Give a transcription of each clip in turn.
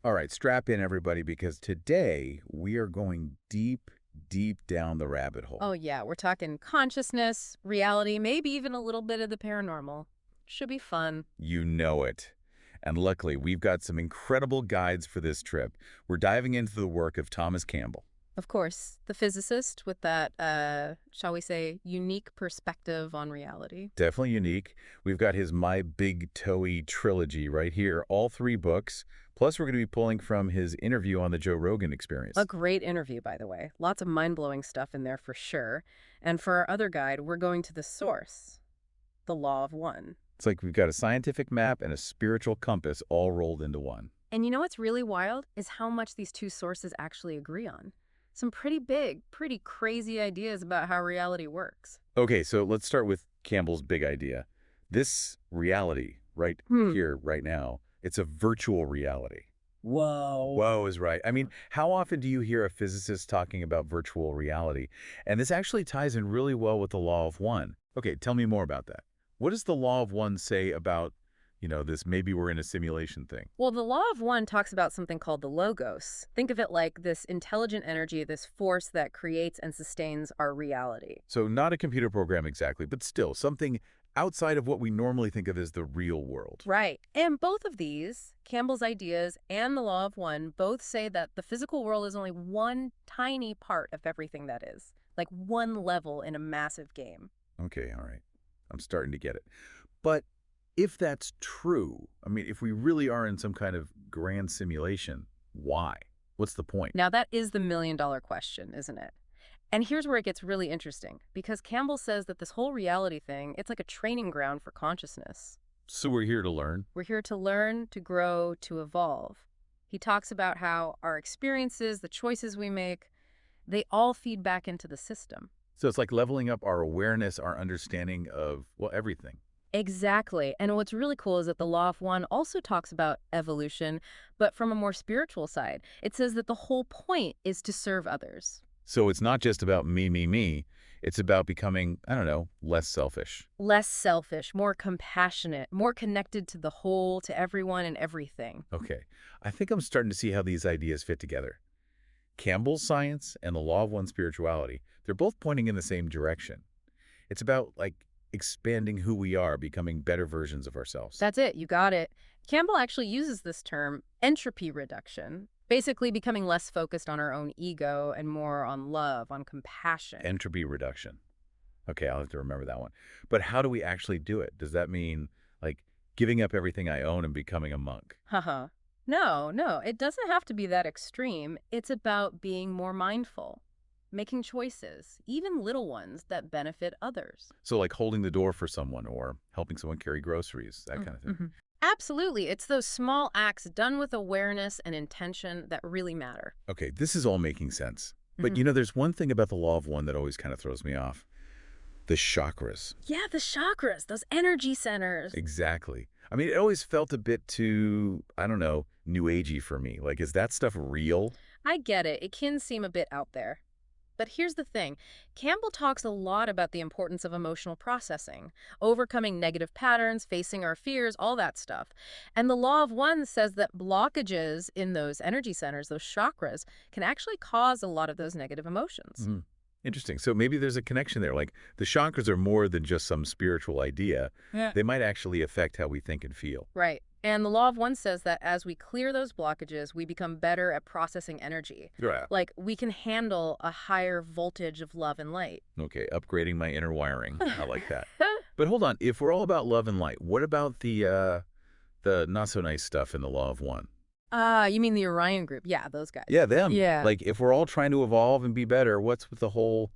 All right, strap in, everybody, because today we are going deep, deep down the rabbit Oh, hole. yeah, we're talking consciousness, reality, maybe even a little bit of the paranormal. Should be fun. You know it. And luckily, we've got some incredible guides for this trip. We're diving into the work of Thomas Campbell. Of course, the physicist with that, shall we say, unique perspective on reality. Definitely unique. We've got his My Big Toey trilogy right here, all three books. Plus, we're going to be pulling from his interview on the Joe Rogan A Experience. great interview, by the way. Lots of mind-blowing stuff in there for sure. And for our other guide, we're going to the source, the Law of One. It's like we've got a scientific map and a spiritual compass all rolled into one. And you know what's really wild is how much these two sources actually agree on. Some pretty big, pretty crazy ideas about how reality works. Okay, so let's start with Campbell's big idea. This reality, right Hmm. here, right now, it's a virtual reality. Whoa. Whoa is right. I mean, how often do you hear a physicist talking about virtual reality? And this actually ties in really well with the law of one. Okay, tell me more about that. What does the law of one say about, this maybe we're in a simulation thing? Well, the Law of One talks about something called the logos. Think of it like this intelligent energy, this force that creates and sustains our reality. So not a computer program exactly, but still something outside of what we normally think of as the real world. Right. And both of these, Campbell's ideas and the Law of One, both say that the physical world is only one tiny part of everything that is, like one level in a massive game. Okay, all right. I'm starting to get it. But if that's true, I mean, if we really are in some kind of grand simulation, why? What's the point? Now, that is the million-dollar question, isn't it? And here's where it gets really interesting, because Campbell says that this whole reality thing, it's like a training ground for consciousness. So we're here to learn. We're here to learn, to grow, to evolve. He talks about how our experiences, the choices we make, they all feed back into the system. So it's like leveling up our awareness, our understanding of, well, everything. Exactly. And what's really cool is that the Law of One also talks about evolution, but from a more spiritual side. It says that the whole point is to serve others. So it's not just about me, me, me. It's about becoming, I don't know, less selfish. Less selfish, more compassionate, more connected to the whole, to everyone and everything. Okay, I think I'm starting to see how these ideas fit together. Campbell's science and the law of one spirituality, they're both pointing in the same direction. It's about, like, expanding who we are, becoming better versions of ourselves. That's it, you got it. Campbell actually uses this term, entropy reduction, basically becoming less focused on our own ego and more on love, on compassion. Entropy reduction. Okay, I'll have to remember that one. But how do we actually do it? Does that mean, like, giving up everything I own and becoming a monk? Haha. No, no, it doesn't have to be that extreme. It's about being more mindful, making choices, even little ones that benefit others. So, like, holding the door for someone or helping someone carry groceries, that kind of thing. Mm-hmm. Absolutely. It's those small acts done with awareness and intention that really matter. Okay, this is all making sense. But, Mhm. there's one thing about the law of one that always kind of throws me off. The chakras. Yeah, the chakras, those energy centers. Exactly. I mean, it always felt a bit too, I don't know, new agey for me. Like, is that stuff real? I get it. It can seem a bit out there. But here's the thing. Campbell talks a lot about the importance of emotional processing, overcoming negative patterns, facing our fears, all that stuff. And the Law of One says that blockages in those energy centers, those chakras, can actually cause a lot of those negative emotions. Mhm. Interesting. So maybe there's a connection there. Like, the chakras are more than just some spiritual idea. Yeah. They might actually affect how we think and feel. Right. And the Law of One says that as we clear those blockages, we become better at processing energy. Yeah. Like, we can handle a higher voltage of love and light. Okay, upgrading my inner wiring. I like that. But hold on, if we're all about love and light, what about the not so nice stuff in the law of one? You mean the Orion group? Yeah, those guys. Yeah, them. Yeah. Like, if we're all trying to evolve and be better, what's with the whole,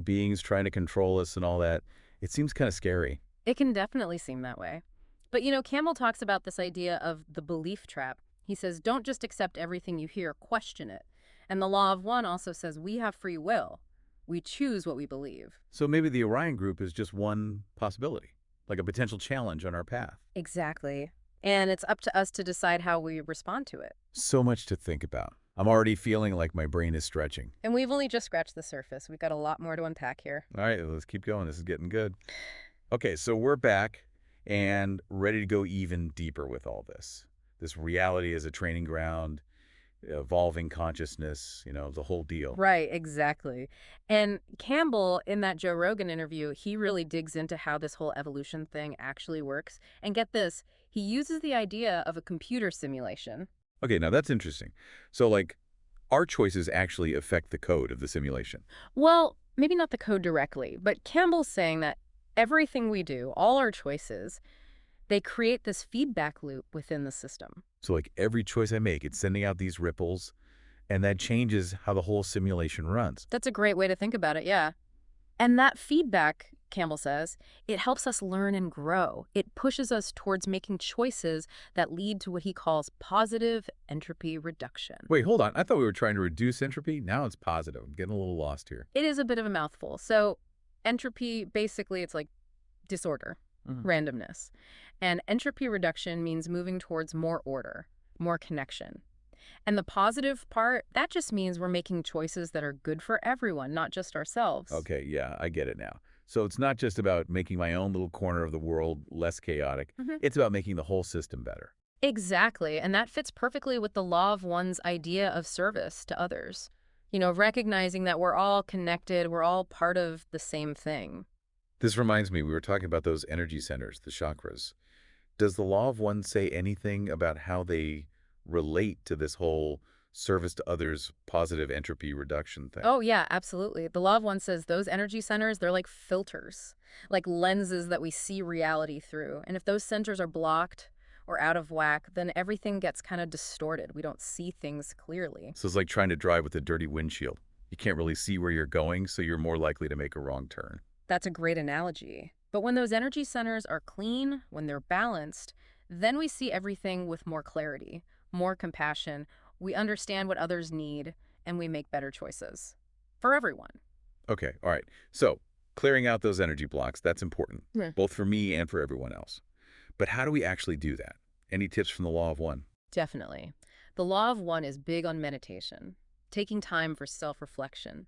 beings trying to control us and all that? It seems kind of scary. It can definitely seem that way. But Campbell talks about this idea of the belief trap. He says, don't just accept everything you hear, question it. And the Law of One also says we have free will. We choose what we believe. So maybe the Orion group is just one possibility, like a potential challenge on our path. Exactly. And it's up to us to decide how we respond to it. So much to think about. I'm already feeling like my brain is stretching. And we've only just scratched the surface. We've got a lot more to unpack here. All right, let's keep going. This is getting good. Okay, so we're back and ready to go even deeper with all this. this reality as a training ground, evolving consciousness, the whole deal. Right, exactly. And Campbell, in that Joe Rogan interview, he really digs into how this whole evolution thing actually works. And get this, he uses the idea of a computer simulation. Okay, now that's interesting. So, like, our choices actually affect the code of the simulation. Well, maybe not the code directly, but Campbell's saying that everything we do, all our choices, they create this feedback loop within the system. So, like, every choice I make, it's sending out these ripples, and that changes how the whole simulation runs. That's a great way to think about it, yeah. And that feedback, Campbell says, it helps us learn and grow. It pushes us towards making choices that lead to what he calls positive entropy reduction. Wait, hold on. I thought we were trying to reduce entropy. Now it's positive. I'm getting a little lost here. It is a bit of a mouthful. So entropy, basically, it's like disorder, randomness. And entropy reduction means moving towards more order, more connection. And the positive part, that just means we're making choices that are good for everyone, not just ourselves. Okay, yeah, I get it now. So it's not just about making my own little corner of the world less chaotic. It's about making the whole system better. Exactly, and that fits perfectly with the law of one's idea of service to others. You know, recognizing that we're all connected, we're all part of the same thing. This reminds me, we were talking about those energy centers, the chakras. Does the law of one say anything about how they relate to this whole service to others, positive entropy reduction thing? Oh, yeah, absolutely. The law of one says those energy centers, they're like filters, like lenses that we see reality through. And if those centers are blocked or out of whack, then everything gets kind of distorted. We don't see things clearly. So it's like trying to drive with a dirty windshield. You can't really see where you're going, so you're more likely to make a wrong turn. That's a great analogy. But when those energy centers are clean, when they're balanced, then we see everything with more clarity, more compassion. We understand what others need, and we make better choices. For everyone. Okay, all right. So clearing out those energy blocks, that's important, Yeah. both for me and for everyone else. But how do we actually do that? Any tips from the law of one? Definitely. The law of one is big on meditation, taking time for self-reflection,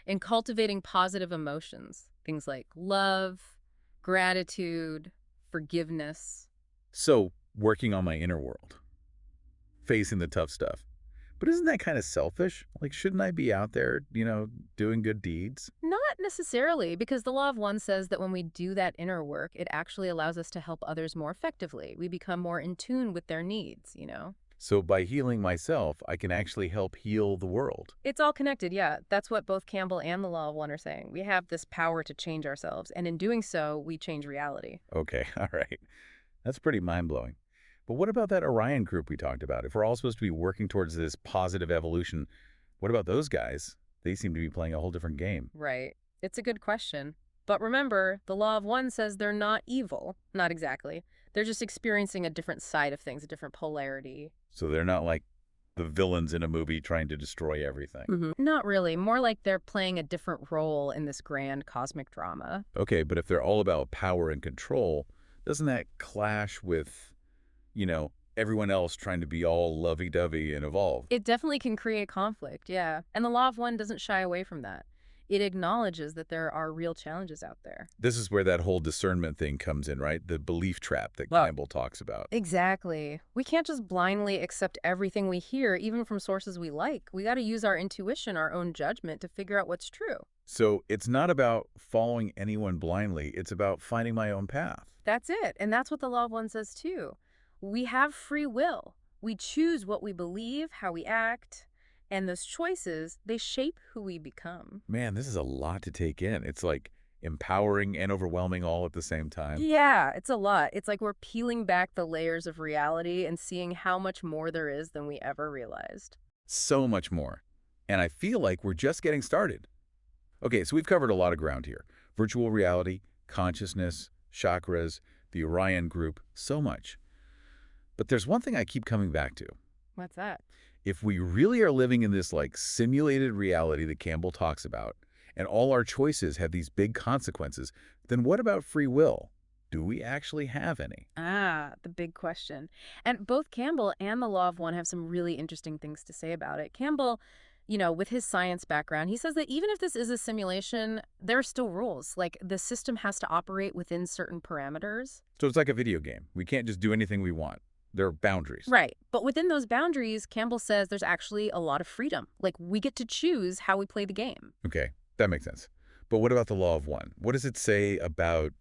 and cultivating positive emotions, things like love, gratitude, forgiveness. So working on my inner world, facing the tough stuff. But isn't that kind of selfish? Like, shouldn't I be out there, doing good deeds? Not necessarily, because the law of one says that when we do that inner work, it actually allows us to help others more effectively. We become more in tune with their needs. So by healing myself, I can actually help heal the world. It's all connected, yeah. That's what both Campbell and the law of one are saying. We have this power to change ourselves, and in doing so, we change reality. Okay, all right. That's pretty mind-blowing. But what about that Orion group we talked about? If we're all supposed to be working towards this positive evolution, what about those guys? They seem to be playing a whole different game. Right. It's a good question. But remember, the law of one says they're not evil. Not exactly. They're just experiencing a different side of things, a different polarity. So they're not like the villains in a movie trying to destroy everything. Not really. More like they're playing a different role in this grand cosmic drama. Okay, but if they're all about power and control, doesn't that clash with, everyone else trying to be all lovey-dovey and evolve? It definitely can create conflict, yeah. And the law of one doesn't shy away from that. It acknowledges that there are real challenges out there. This is where that whole discernment thing comes in, right? The belief trap that Well, Campbell talks about. Exactly. We can't just blindly accept everything we hear, even from sources we like. We got to use our intuition, our own judgment to figure out what's true. So it's not about following anyone blindly. It's about finding my own path. That's it. And that's what the law of one says too. We have free will. We choose what we believe, how we act, and those choices, they shape who we become. Man, this is a lot to take in. It's like empowering and overwhelming all at the same time. Yeah, it's a lot. It's like we're peeling back the layers of reality and seeing how much more there is than we ever realized. So much more. And I feel like we're just getting started. Okay, so we've covered a lot of ground here. Virtual reality, consciousness, chakras, the Orion group, so much. But there's one thing I keep coming back to. What's that? If we really are living in this like simulated reality that Campbell talks about, and all our choices have these big consequences, then what about free will? Do we actually have any? Ah, the big question. And both Campbell and the law of one have some really interesting things to say about it. Campbell, with his science background, he says that even if this is a simulation, there are still rules. Like the system has to operate within certain parameters. So it's like a video game. We can't just do anything we want. There are boundaries. Right. But within those boundaries, Campbell says there's actually a lot of freedom. Like, we get to choose how we play the game. Okay, that makes sense. But what about the law of one? What does it say about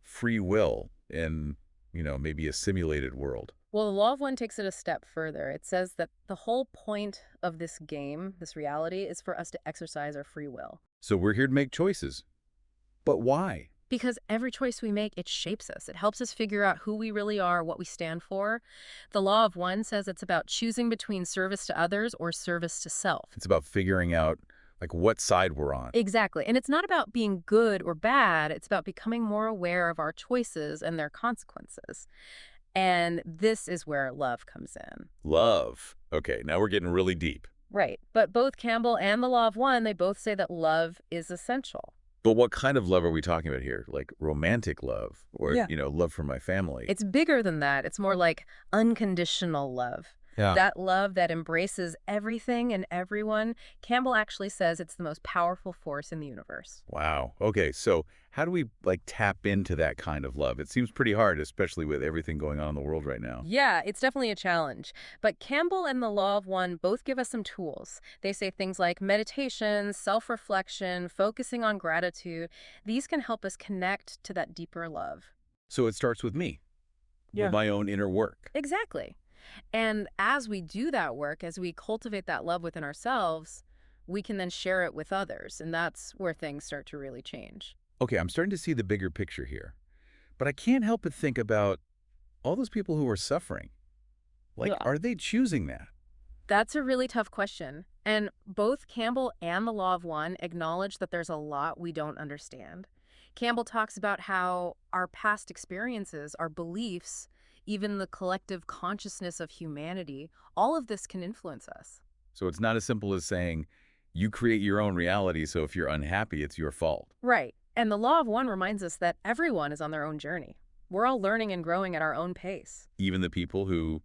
free will in, maybe a simulated world? Well, the law of one takes it a step further. It says that the whole point of this game, this reality, is for us to exercise our free will. So we're here to make choices. But why? Because every choice we make, it shapes us. It helps us figure out who we really are, what we stand for. The law of one says it's about choosing between service to others or service to self. It's about figuring out, like, what side we're on. Exactly. And it's not about being good or bad. It's about becoming more aware of our choices and their consequences. And this is where love comes in. Love. Okay, now we're getting really deep. Right. But both Campbell and the law of one, they both say that love is essential. But what kind of love are we talking about here? Like romantic love or, Yeah. Love for my family? It's bigger than that. It's more like unconditional love. Yeah. That love that embraces everything and everyone. Campbell actually says it's the most powerful force in the universe. Wow. Okay, so how do we, like, tap into that kind of love? It seems pretty hard, especially with everything going on in the world right now. Yeah, it's definitely a challenge. But Campbell and the Law of One both give us some tools. They say things like meditation, self-reflection, focusing on gratitude. These can help us connect to that deeper love. So it starts with me, Yeah. with my own inner work. Exactly. And as we do that work, as we cultivate that love within ourselves, we can then share it with others. And that's where things start to really change. Okay, I'm starting to see the bigger picture here. But I can't help but think about all those people who are suffering. Like, Yeah. are they choosing that? That's a really tough question. And both Campbell and the Law of One acknowledge that there's a lot we don't understand. Campbell talks about how our past experiences, our beliefs, even the collective consciousness of humanity, all of this can influence us. So it's not as simple as saying, you create your own reality, so if you're unhappy, it's your fault. Right. And the Law of One reminds us that everyone is on their own journey. We're all learning and growing at our own pace. Even the people who,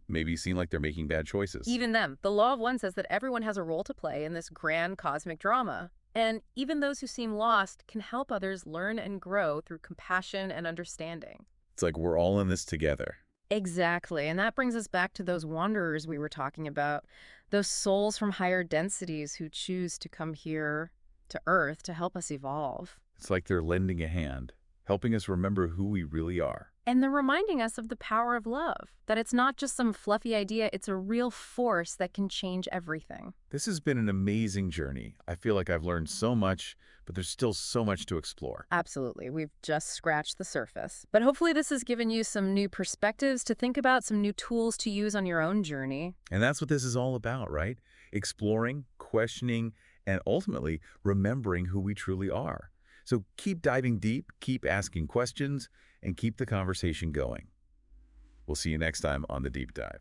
maybe seem like they're making bad choices. Even them. The Law of One says that everyone has a role to play in this grand cosmic drama. And even those who seem lost can help others learn and grow through compassion and understanding. It's like we're all in this together. Exactly. And that brings us back to those wanderers we were talking about, those souls from higher densities who choose to come here to Earth to help us evolve. It's like they're lending a hand, helping us remember who we really are. And they're reminding us of the power of love, that it's not just some fluffy idea, it's a real force that can change everything. This has been an amazing journey. I feel like I've learned so much, but there's still so much to explore. Absolutely. We've just scratched the surface. But hopefully this has given you some new perspectives to think about, some new tools to use on your own journey. And that's what this is all about, right? Exploring, questioning, and ultimately remembering who we truly are. So keep diving deep, keep asking questions, and keep the conversation going. We'll see you next time on The Deep Dive.